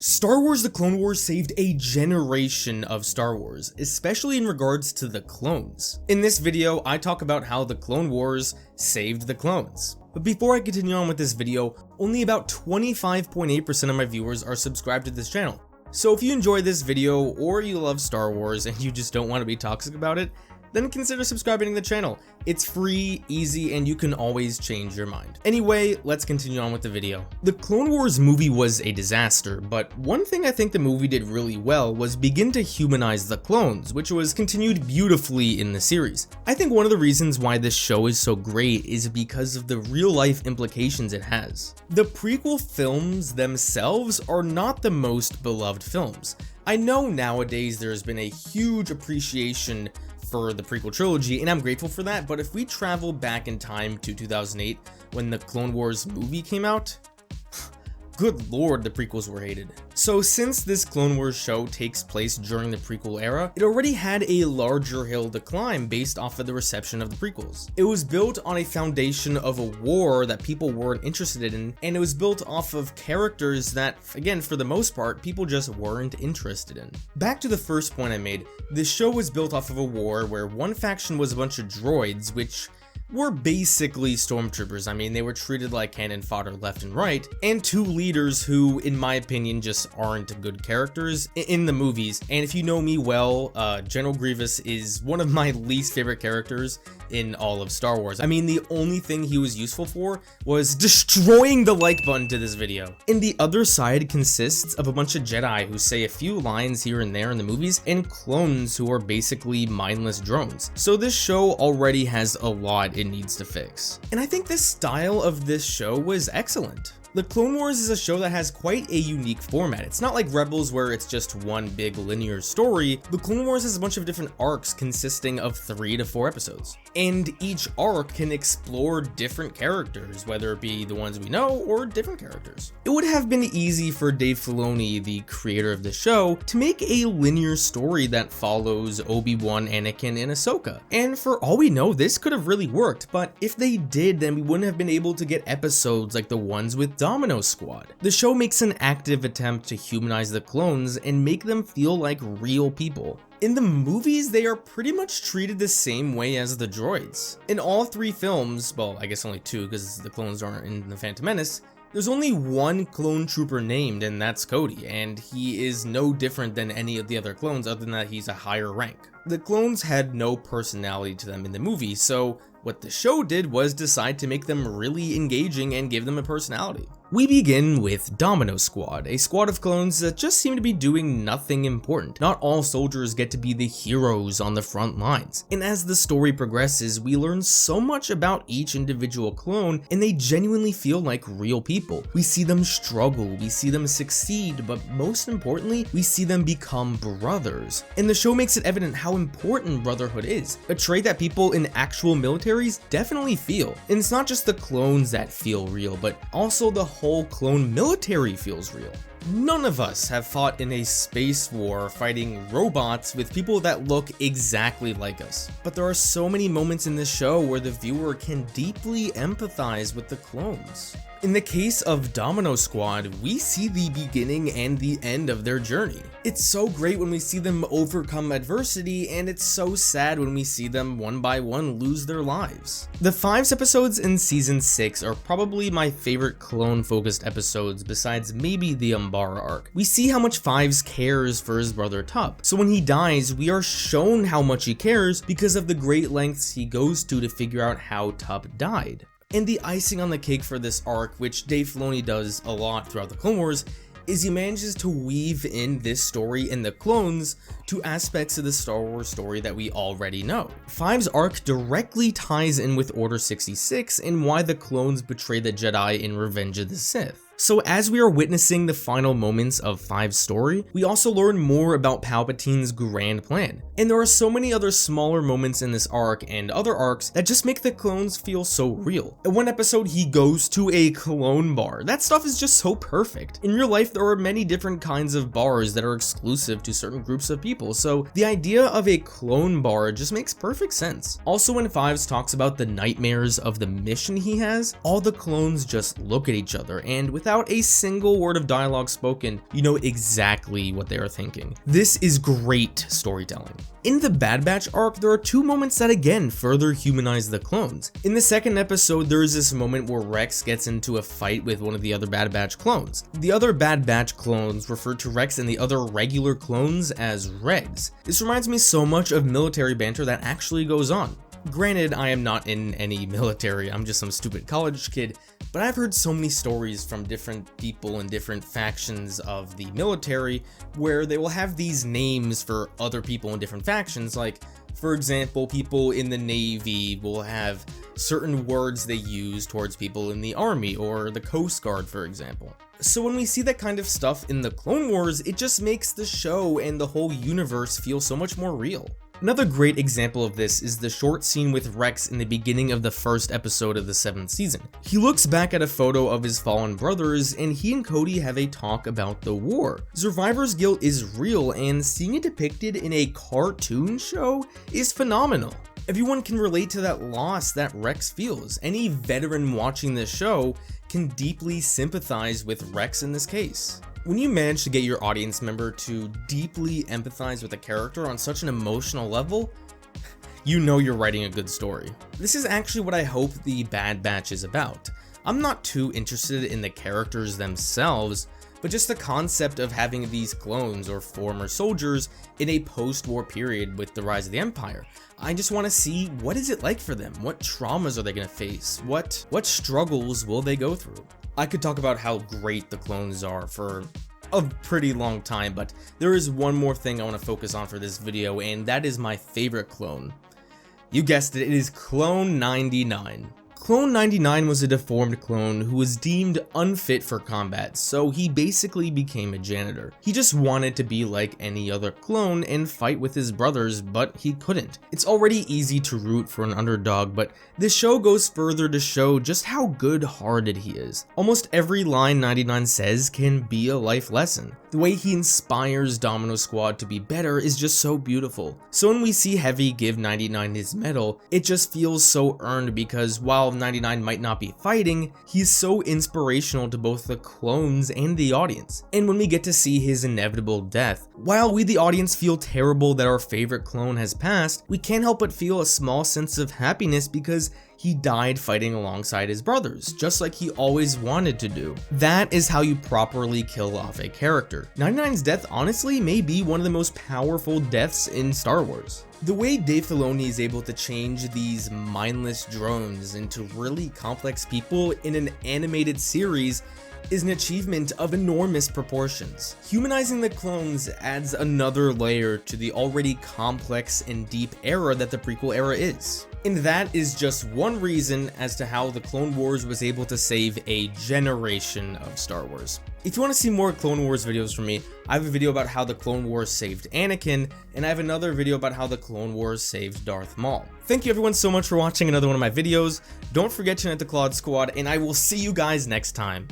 Star Wars: The Clone Wars saved a generation of Star Wars, especially in regards to the clones. In this video, I talk about how the Clone Wars saved the clones. But before I continue on with this video, only about 25.8% of my viewers are subscribed to this channel. So if you enjoy this video, or you love Star Wars and you just don't want to be toxic about it, then consider subscribing to the channel. It's free, easy, and you can always change your mind. Anyway, let's continue on with the video. The Clone Wars movie was a disaster, but one thing I think the movie did really well was begin to humanize the clones, which was continued beautifully in the series. I think one of the reasons why this show is so great is because of the real-life implications it has. The prequel films themselves are not the most beloved films. I know nowadays there's been a huge appreciation for the prequel trilogy, and I'm grateful for that, but if we travel back in time to 2008 when the Clone Wars movie came out, good lord, the prequels were hated. So since this Clone Wars show takes place during the prequel era, it already had a larger hill to climb based off of the reception of the prequels. It was built on a foundation of a war that people weren't interested in, and it was built off of characters that, again, for the most part, people just weren't interested in. Back to the first point I made, this show was built off of a war where one faction was a bunch of droids, which were basically stormtroopers. I mean, they were treated like cannon fodder left and right, and two leaders who, in my opinion, just aren't good characters in the movies. And if you know me well, General Grievous is one of my least favorite characters in all of Star Wars. I mean, the only thing he was useful for was destroying the like button to this video. And the other side consists of a bunch of Jedi who say a few lines here and there in the movies, and clones who are basically mindless drones. So this show already has a lot it needs to fix. And I think the style of this show was excellent. The Clone Wars is a show that has quite a unique format. It's not like Rebels where it's just one big linear story. The Clone Wars has a bunch of different arcs consisting of 3 to 4 episodes. And each arc can explore different characters, whether it be the ones we know or different characters. It would have been easy for Dave Filoni, the creator of the show, to make a linear story that follows Obi-Wan, Anakin, and Ahsoka. And for all we know, this could have really worked, but if they did, then we wouldn't have been able to get episodes like the ones with Domino Squad. The show makes an active attempt to humanize the clones and make them feel like real people. In the movies, they are pretty much treated the same way as the droids. In all 3 films, well, I guess only 2 because the clones aren't in The Phantom Menace, there's only one clone trooper named, and that's Cody, and he is no different than any of the other clones other than that he's a higher rank. The clones had no personality to them in the movie, so what the show did was decide to make them really engaging and give them a personality. We begin with Domino Squad, a squad of clones that just seem to be doing nothing important. Not all soldiers get to be the heroes on the front lines. And as the story progresses, we learn so much about each individual clone, and they genuinely feel like real people. We see them struggle, we see them succeed, but most importantly, we see them become brothers. And the show makes it evident how important brotherhood is, a trait that people in actual militaries definitely feel. And it's not just the clones that feel real, but also the whole clone military feels real. None of us have fought in a space war fighting robots with people that look exactly like us. But there are so many moments in this show where the viewer can deeply empathize with the clones. In the case of Domino Squad, we see the beginning and the end of their journey. It's so great when we see them overcome adversity, and it's so sad when we see them one by one lose their lives. The 5 episodes in season 6 are probably my favorite clone-focused episodes besides maybe the Umbara arc. We see how much Fives cares for his brother Tup, so when he dies, we are shown how much he cares because of the great lengths he goes to figure out how Tup died. And the icing on the cake for this arc, which Dave Filoni does a lot throughout the Clone Wars, is he manages to weave in this story and the clones to aspects of the Star Wars story that we already know. Five's arc directly ties in with Order 66 and why the clones betray the Jedi in Revenge of the Sith. So as we are witnessing the final moments of Five's story, we also learn more about Palpatine's grand plan. And there are so many other smaller moments in this arc and other arcs that just make the clones feel so real. In one episode, he goes to a clone bar. That stuff is just so perfect. In real life, there are many different kinds of bars that are exclusive to certain groups of people, so the idea of a clone bar just makes perfect sense. Also, when Fives talks about the nightmares of the mission he has, all the clones just look at each other, and without without a single word of dialogue spoken, you know exactly what they are thinking. This is great storytelling. In the Bad Batch arc, there are two moments that again further humanize the clones. In the second episode, there is this moment where Rex gets into a fight with one of the other Bad Batch clones. The other Bad Batch clones refer to Rex and the other regular clones as Regs. This reminds me so much of military banter that actually goes on. Granted, I am not in any military, I'm just some stupid college kid, but I've heard so many stories from different people and different factions of the military where they will have these names for other people in different factions. Like, for example, people in the Navy will have certain words they use towards people in the Army or the Coast Guard, for example. So when we see that kind of stuff in the Clone Wars, it just makes the show and the whole universe feel so much more real. Another great example of this is the short scene with Rex in the beginning of the first episode of the 7th season. He looks back at a photo of his fallen brothers, and he and Cody have a talk about the war. Survivor's guilt is real, and seeing it depicted in a cartoon show is phenomenal. Everyone can relate to that loss that Rex feels. Any veteran watching this show can deeply sympathize with Rex in this case. When you manage to get your audience member to deeply empathize with a character on such an emotional level, you know you're writing a good story. This is actually what I hope the Bad Batch is about. I'm not too interested in the characters themselves, but just the concept of having these clones or former soldiers in a post-war period with the rise of the Empire. I just want to see, what is it like for them? What traumas are they going to face? What struggles will they go through? I could talk about how great the clones are for a pretty long time, but there is one more thing I want to focus on for this video, and that is my favorite clone. You guessed it, it is Clone 99. Clone 99 was a deformed clone who was deemed unfit for combat, so he basically became a janitor. He just wanted to be like any other clone and fight with his brothers, but he couldn't. It's already easy to root for an underdog, but this show goes further to show just how good-hearted he is. Almost every line 99 says can be a life lesson. The way he inspires Domino Squad to be better is just so beautiful. So when we see Heavy give 99 his medal, it just feels so earned because while 99 might not be fighting, he's so inspirational to both the clones and the audience. And when we get to see his inevitable death, while we the audience feel terrible that our favorite clone has passed, we can't help but feel a small sense of happiness because he died fighting alongside his brothers, just like he always wanted to do. That is how you properly kill off a character. 99's death honestly may be one of the most powerful deaths in Star Wars. The way Dave Filoni is able to change these mindless drones into really complex people in an animated series is an achievement of enormous proportions. Humanizing the clones adds another layer to the already complex and deep era that the prequel era is. And that is just one reason as to how the Clone Wars was able to save a generation of Star Wars. If you want to see more Clone Wars videos from me, I have a video about how the Clone Wars saved Anakin, and I have another video about how the Clone Wars saved Darth Maul. Thank you everyone so much for watching another one of my videos. Don't forget to hit the Claude Squad, and I will see you guys next time.